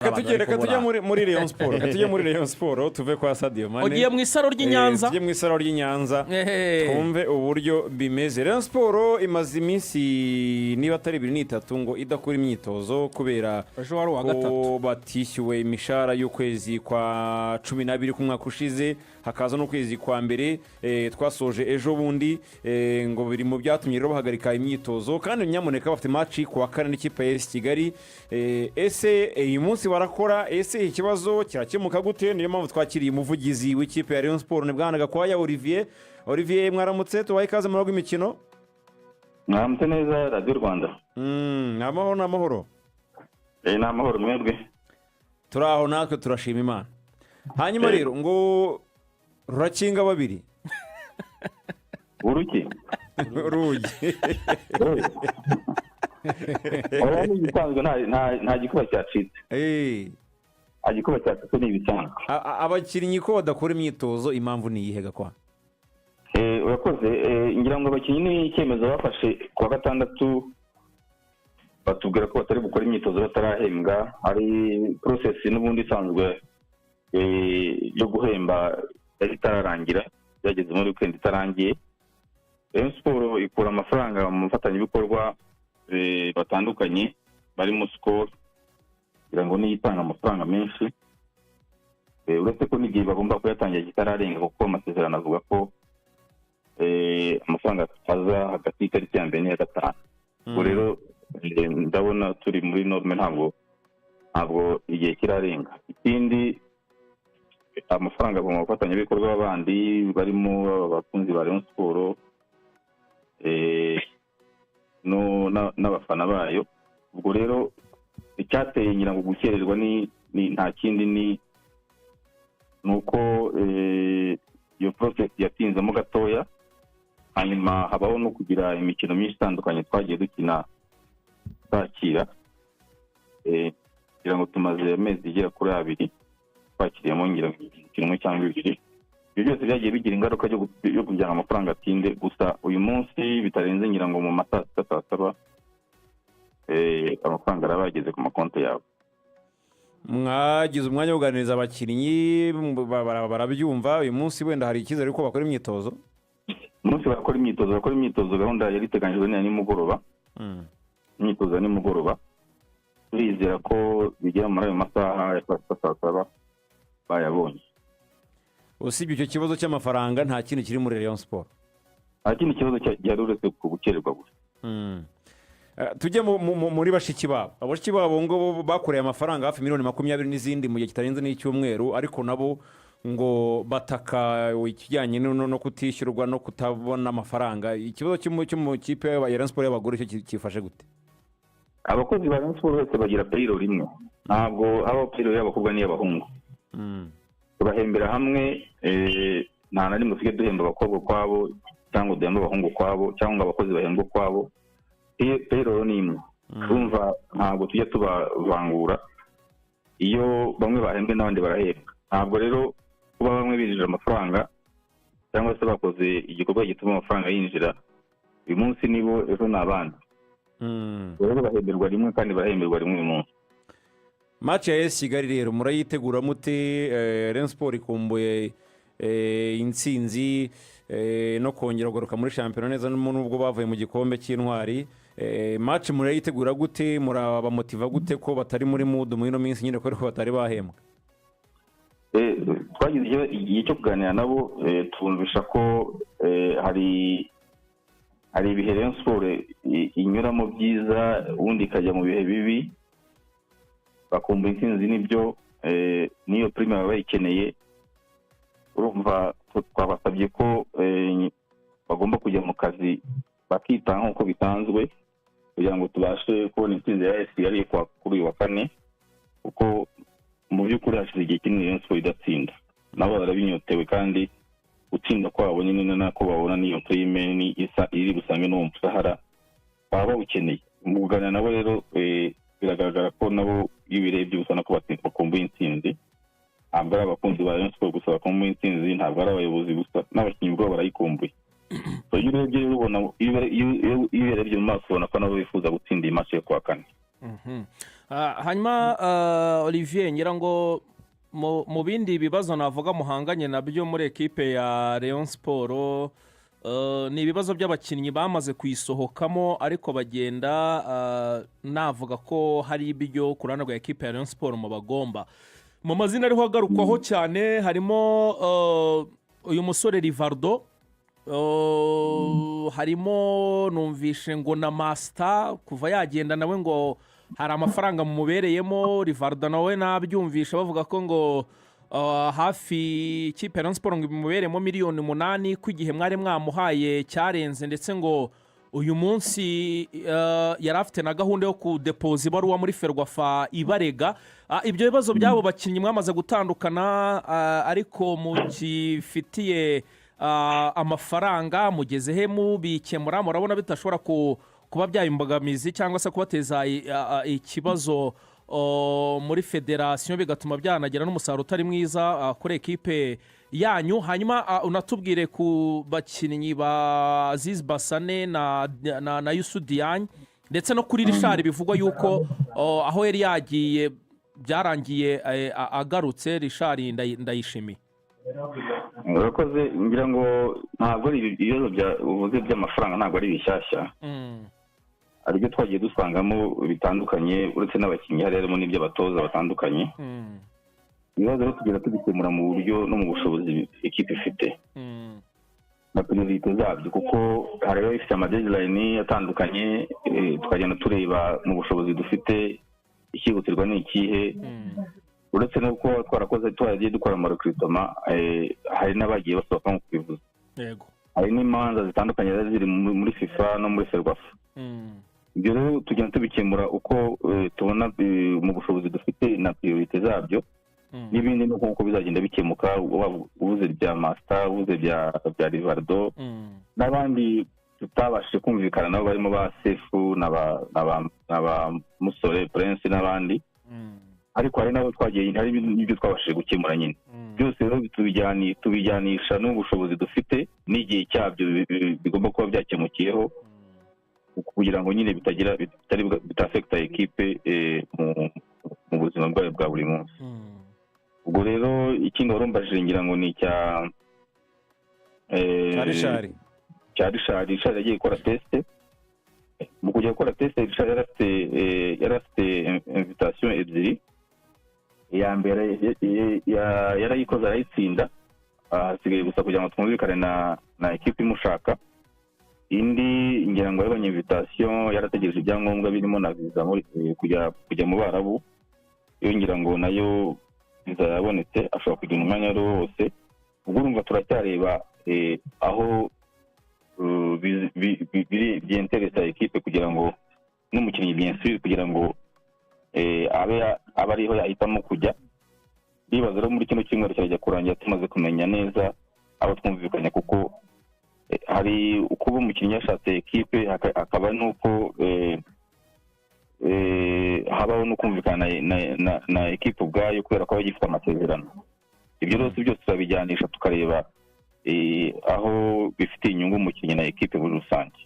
Reka tujye muri Rayon Sport tuve kwa Sadio Mane ugiye mu isaro ry'Inyanza tujye mu isaro ry'Inyanza twumve uburyo bimeze. Rayon Sport imaze iminsi niba atari 2-3 ngo idakora imyitozo kubera ko batishyuwe imishahara y'ukwezi kwa 12 ku mwaka ushize, hakaza no kwezi kwa mbere twasoje ejo bundi ngo biri mu byatumye rero bahagarika imyitozo, kandi nyamuneka bafite match ku wa 4 n'ikipe ya AS Kigali. Ese uyu munsi barakora, ese ikibazo kirakemuka gute? Niyo mpamvu twakiriye umuvugizi w'ikipe ya Rayon Sport ni Bwana Gakwaya Olivier. Mwaramutse, tubaye ikaze mu rugo imikino. Mwaramutse neza Radio Rwanda. N'amahoro. N'amahoro mwebwe. Turaho natwe turashima Imana. Hanyuma rero ngo rurakinga babiri. Uruki. Rugi. Oya ni bisanzwe nta gikuba cyacitse. Agikuba cyacitse ni bisanzwe. Abakinnyi ko badakora imyitozo impamvu ni iyihe Gakwa? Urakoze, ngira ngo abakinnyi ni icyemezo bafashe ku wa gatandatu batubwira ko batari gukora imyitozo batarahembwa. Hari process n'ubundi isanzwe yo guhemba itararangira, byageze muri weekend itarangiye. Rayon Sport ikura amafaranga mu bafatanyabikorwa batandukanye barimo Skol, kugira ngo niyitanga amafaranga menshi, uretse ko n'igihe bagomba kuyatangira kitararenga kuko amasezerano avuga ko amafaranga aza hagati y'itariki ya mbere n'iya gatanu. Ubwo rero ndabona turi muri norme, ntabwo igihe kirarenga. Ikindi, amafaranga mu bafatanyabikorwa bandi barimo abakunzi ba Rayon Sport n'abafana bayo. Ubwo rero icyateye ngira ngo gukererwa ni nta kindi ni uko iyo process yatinzemo gatoya, hanyuma habaho no kugira imikino myinshi itandukanye twagiye dukina twakira, kugira ngo tumaze amezi igera kuri 2 twakiriyemo ngira ngo imikino cyangwa 2. Ibyo byose byagiye bigira ingaruka yo kujyana amafaranga atinde. Gusa uyu munsi bitarenze ngira ngo mu masaha 7 amafaranga arabageze ku makonti yabo. Mwagize umwanya wo kuganiriza abakinnyi barabyumva? Uyu munsi wenda hari icyizere ko bakora imyitozo? Umunsi bakora imyitozo, gahunda yari iteganyijwe ni nimugoroba. Imyitozo ni nimugoroba, turizera ko bigera muri ayo masaha ya 7 bayabonye. Usibye icyo kibazo cy'amafaranga nta kintu kiri muri Rayon Sport? Nta kintu kibazo cyari uretse ku gukererwa gusa. Tujye muri bashiki babo. Abashiki babo ngo bakoreye amafaranga hafi miliyoni 20 n'izindi mu gihe kitarenze n'icyumweru, ariko nabo ngo bataka ikijyanye no kutishyurwa no kutabona amafaranga. Ikibazo cy'umukipe ya Rayon Sport y'abagore cyo kifashe gute? Abakozi ba Rayon Sport bose bagira payroll imwe, ntabwo haba payroll y'abakobwa n'iy'abahungu. Turahembera hamwe, nta na rimwe tujye duhemba abakobwa kwabo cyangwa duhemba abahungu kwabo cyangwa abakozi bahembwa kwabo. Payroll ni imwe. Urumva ntabwo tujya tubavangura, iyo bamwe bahembwe n'abandi barahembwa. Ntabwo rero kuba bamwe binjira amafaranga cyangwa se bakoze igikorwa gituma amafaranga yinjira uyu munsi nibo ejo n'abandi. Rero bahemberwa rimwe kandi barahemberwa rimwe uyu munsi. Match ya AS Kigali rero murayitegura mute? Rayon Sport ikumbuye intsinzi no kongera kugaruka muri shampiyona neza nubwo bavuye mu gikombe cy'intwari. Match murayitegura gute? Murabamotiva gute ko batari muri mood mu ino minsi nyine ko batari bahembwa? Twagize igihe cyo kuganira nabo, twumvisha ko hari ibihe Rayon Sport inyuramo byiza ubundi ikajya mu bihe bibi, bakumva intsinzi n'ibyo niyo prime baba bayikeneye. Urumva twabasabye ko bagomba kujya mu kazi bakitanga nk'uko bisanzwe kugira ngo tubashe kubona intsinzi ya AS Kigali kuri uyu wa 4, kuko mu by'ukuri hashize igihe kinini Rayon Sport idatsinda. Nabo barabinyotewe, kandi gutsinda kwabo nyine nako babona niyo prime ni iri busange n'uwo musahara baba bawukeneye. Mu kuganira nabo rero biragaragara ko nabo iyo birebye usana ko bakumbuye intsinzi. Ntabwo ari abakunzi ba Rayon Sport gusa bakumbuye intsinzi, ntabwo ari abayobozi gusa, n'abakinnyi bwabo barayikumbuye. Iyo urebye ubona, iyo urebye mu maso ubona ko nabo bifuza gutsinda iyi match yo kuwa 4. hanyuma Olivier ngira ngo mu bindi bibazo navuga muhanganye nabyo muri ekipe ya Rayon Sport ni ibibazo by'abakinnyi bamaze kuyisohokamo ariko bagenda navuga ko hari ibyo ku ruhande rwa ekipe ya Rayon Sport mu bagomba mu mazina ariho agarukwaho cyane harimo uyu musore Rivaldo, harimo numvishe ngo na Master kuva yagenda nawe ngo hari amafaranga mubereyemo. Rivaldo nawe nabyumvisha bavuga ko ngo hafi ikipe ya Rayon Sport ngo imuberemo $8,000,000 ko igihe mwari mwamuhaye cyarenze, ndetse ngo uyu munsi yari afite na gahunda yo kudepoza ibaruwa muri Ferwafa ibarega. Ibyo bibazo by'abo bakinnyi mwamaze gutandukana ariko mugifitiye amafaranga mugeze he mubikemura? Murabona bitashobora kuba byaba imbogamizi cyangwa se kubateza ikibazo muri federasiyo bigatuma byanagera n'umusaruro utari mwiza kuri ekipe yanyu? Hanyuma unatubwire ku bakinnyi ba Aziz Basane na Youssou Diagne ndetse no kuri Richard bivugwa yuko aho yari yagiye byarangiye agarutse. Richard ndayishimiye. urakoze. ngira ngo ntabwo ari ibibazo uvuze by'amafaranga, ntabwo ari bishyashya, aribyo twagiye dusangamo bitandukanye uretse n'abakinnyi harimo n'iby'abatoza batandukanye. ibibazo rero tugenda tubikemura mu buryo no mu bushobozi ekipe ifite na priorite zabyo, kuko hari rero ifite amadeadline atandukanye, tukagenda tureba mu bushobozi dufite ikihutirwa ni ikihe. uretse no kuba twaragiye dukora amarecruitment, hari n'abagiye basohoka nk'uko bivuze. hari n'imanza zitandukanye ziri muri FIFA no muri Ferwafa. ibyo rero tugenda tubikemura uko tubona mu bushobozi dufite na priorite zabyo. n'ibindi ni uko bizagenda bikemuka, ubuze bya Master, ubuze bya Rivaldo n'abandi tutabashije kumvikana nabo barimo ba Sefu n'aba Musore Prince n'abandi, ariko hari nabo twagiye, hari n'ibyo twabashije gukemura nyine. byose rero tubijyanisha n'ubushobozi dufite n'igihe cyabyo bigomba kuba byakemukiyeho, kugira ngo nyine bitafekita ekipe mu buzima bwayo bwa buri munsi. ubwo rero ikindi warumbajije ngira ngo ni icya Richard yagiye gukora tesite. mu kujya gukora tesite Richard yari afite invitation ebyiri. iya mbere yarayikoze arayitsinda, hasigaye gusa kugira ngo twumvikane na ekipe imushaka. indi ngira ngo yabonye invitation, yarategereje ibyangombwa birimo na visa kujya mu Barabu. iyo ngira ngo nayo visa yabonetse, ashobora kujya mu mwanya ari wose. ubwo urumva turacyareba aho byenteresa ekipe kugira ngo n'umukinnyi byensubire kugira ngo abe ariho yahitamo kujya. ndibaza rero muri kino cyumweru kirajya kurangira tumaze kumenya neza abo twumvikanye, kuko hari uko umukinnyi yashatse ekipe, hakaba n'uko habaho no kumvikana na ekipe ubwayo kubera ko bagifite amasezerano. ibyo rwose byose turabijyanisha tukareba aho bifitiye inyungu umukinnyi na ekipe muri rusange.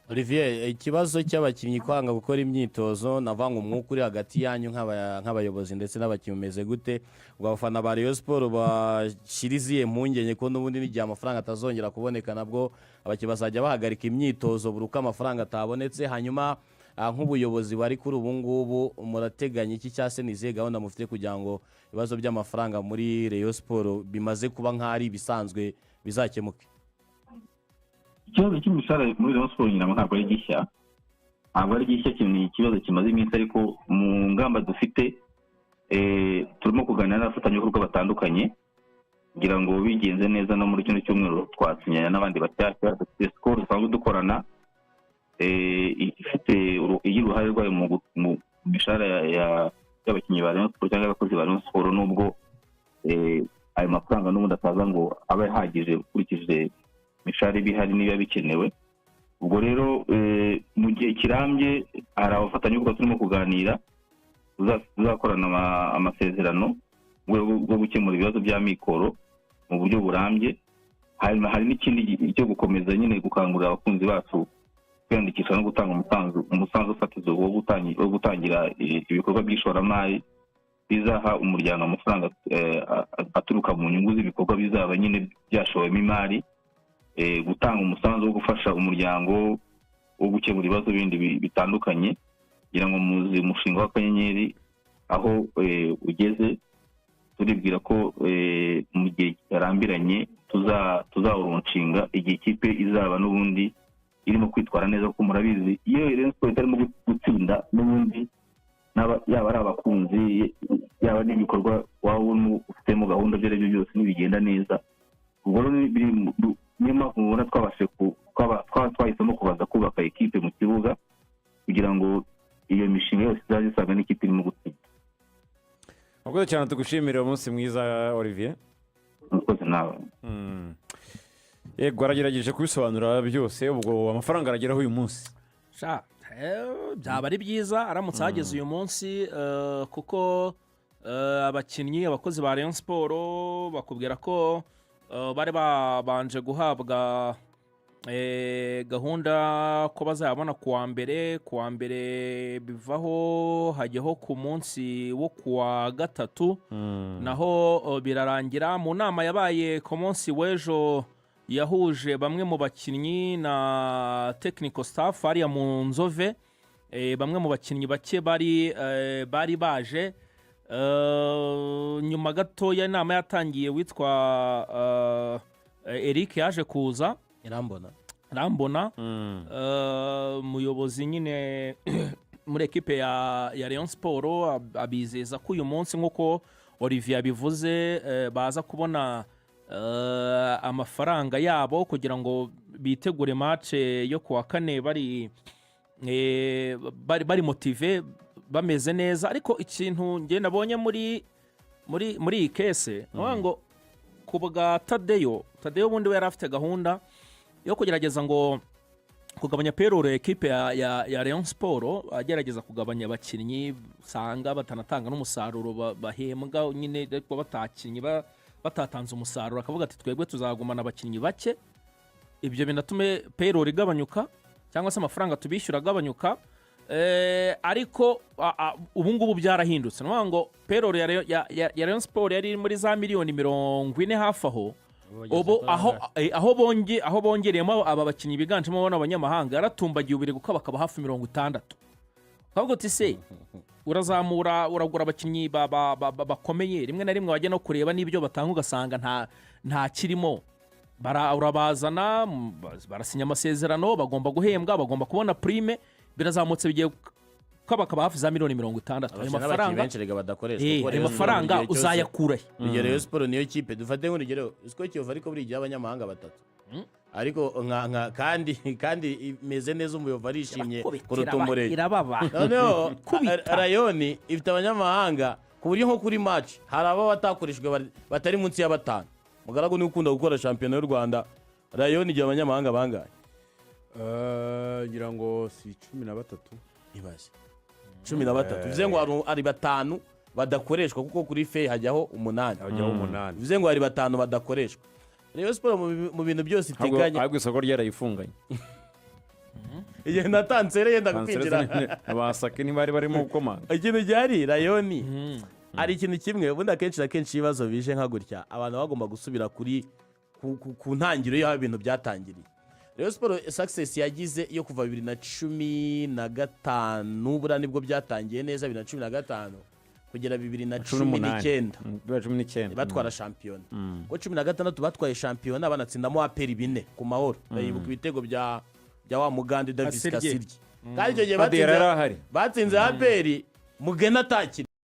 Olivier, ikibazo cy'abakinnyi kwanga gukora imyitozo, navanga umwuka uri hagati yanyu nk'abayobozi ndetse n'abakinnyi umeze gute? ubwo abafana ba Rayon Sport bashiriziye impungenge ko n'ubundi n'igihe amafaranga atazongera kuboneka nabwo abakinnyi bazajya bahagarika imyitozo buri uko amafaranga atabonetse. hanyuma nk'ubuyobozi bari kuri ubu ngubu murateganya iki, cyangwa se nizihe gahunda mufite kugira ngo ibibazo by'amafaranga muri Rayon Sport bimaze kuba nk'ari bisanzwe bizakemuke? ikibazo cy'imishahara muri Rayon Sport ntabwo ari gishya, ni ikibazo kimaze iminsi, ariko mu ngamba dufite turimo kuganira n'abafatanyabikorwa batandukanye kugira ngo bigenze neza. no muri kino cyumweru twasinyana n'abandi bashyashya. dufite Skol dusanzwe dukorana, igira uruhare rwayo mu mishahara y'abakinnyi ba Rayon Sport cyangwa abakozi ba Rayon Sport, nubwo ayo mafaranga n'ubundi ataza ngo abe ahagije ukurikije imishahara ibihari niba bikenewe. ubwo rero mu gihe kirambye hari abafatanyabikorwa turimo kuganira, tuzakorana amasezerano mu rwego rwo gukemura ibibazo bya mikoro mu buryo burambye. hari n'ikindi cyo gukomeza nyine gukangurira abakunzi bacu kwiyandikisha no gutanga umusanzu fatizo wo gutangira ibikorwa by'ishoramari bizaha umuryango amafaranga aturuka mu nyungu z'ibikorwa bizaba nyine byashowemo imari, gutanga umusanzu wo gufasha umuryango wo gukemura ibibazo bindi bitandukanye, kugira ngo muzi umushinga w'akanyenyeri aho ugeze. Turibwira ko mu gihe kitarambiranye tuzawuronshinga igihe ikipe izaba n'ubundi irimo kwitwara neza, kuko murabizi iyo Rayon Sports itarimo gutsinda n'ubundi yaba ari abakunzi yaba n'ibikorwa waba ufitemo gahunda ibyo ari byo byose ntibigenda neza. Ubwo niyo mpamvu mubona twahisemo kubanza kubaka ekipe mu kibuga kugira ngo iyo mishinga yose izaze isanga n'ikipe irimo gutsinda. Murakoze cyane, tugushimira umunsi mwiza Olivier. Murakoze nawe. Yego, aragerageje kubisobanura byose. Ubwo amafaranga arageraho uyu munsi byaba ari byiza aramutse hageze uyu munsi, kuko abakinnyi abakozi ba Rayon Sports bakubwira ko bari babanje guhabwa gahunda ko bazayabona kuwa mbere bivaho hajyaho ku munsi wo kuwa gatatu, naho birarangira. Mu nama yabaye ku munsi w'ejo yahuje bamwe mu bakinnyi na technical staff hariya mu Nzove, bamwe mu bakinnyi bake bari baje. Nyuma gatoya inama yatangiye, witwa Eric yaje kuza, Rambona umuyobozi nyine muri ekipe ya Rayon Sports, abizeza ko uyu munsi nk'uko Olivier abivuze baza kubona amafaranga yabo kugira ngo bitegure match yo kuwa kane bari motive, bameze neza. Ariko ikintu nge nabonye muri iyi kese ngo kubwa Tadeyo bundi we yari afite gahunda yo kugerageza ngo kugabanya payroll ekipe ya Rayon Sports, agerageza kugabanya abakinnyi usanga batanatanga n'umusaruro bahembwa nyine, ariko batakinnyi batatanze umusaruro, akavuga ati twebwe tuzagumana abakinnyi bake, ibyo binatume payroll igabanyuka cyangwa se amafaranga tubishyura agabanyuka. Ariko ubu ngubu byarahindutse, ni ngo payroll ya Rayon Sports yari muri za miliyoni 40 hafi aho. Ubu aho bongereyemo aba bakinnyi biganjemo abanyamahanga yaratumbagiye ubire guka bakaba hafi 60. Kavuga uti se uragura abakinnyi bakomeye, rimwe na rimwe wajya no kureba n'ibyo batanga ugasanga nta kirimo, urabazana barasinya amasezerano, bagomba guhembwa, bagomba kubona prime, birazamutse bigiye bakaba hafi za miliyoni 60. Ayo mafaranga uzayakurahe? Urugero Rayon Sports niyo kipe dufate nk'urugero uko Kiyovu ariko burigiye abanyamahanga 3, ariko kandi imeze neza, umuyovu arishimye kuruta umurenge. Noneho Rayon ifite abanyamahanga ku buryo nko kuri match hari abo batakoreshwe batari munsi ya 5. Mugaragu ni ukunda gukora shampiyona y'u Rwanda, Rayon igiye abanyamahanga bangahe? Ngira ngo si 13 ibaze 13. Bivuze ngo ari 5 badakoreshwa, kuko kuri fe hajyaho 8. Bivuze ngo ari 5 badakoreshwa. Rayon Sports mu bintu byose itekanye, ahubwo isoko ryarayifunganye. Igihe natanzere yenda kwinjira abasake ntibari barimo gukomanga. Ikintu cyari Rayon ari ikintu kimwe, ubundi akenshi na kenshi ibibazo bije nka gutya abantu bagomba gusubira ku ntangiro y'aho ibintu byatangiriye. Rayon Sports success yagize iyo kuva 2015 bura nibwo byatangiye neza, 2015 kugera 2019 batwara shampiyona. Ko 16 batwaye shampiyona banatsindamo APR 4 ku mahoro. Ndayibuka ibitego bya wa Mugande Davis Kasirye. Kandi icyo gihe batsinze APR Mugena atakiri.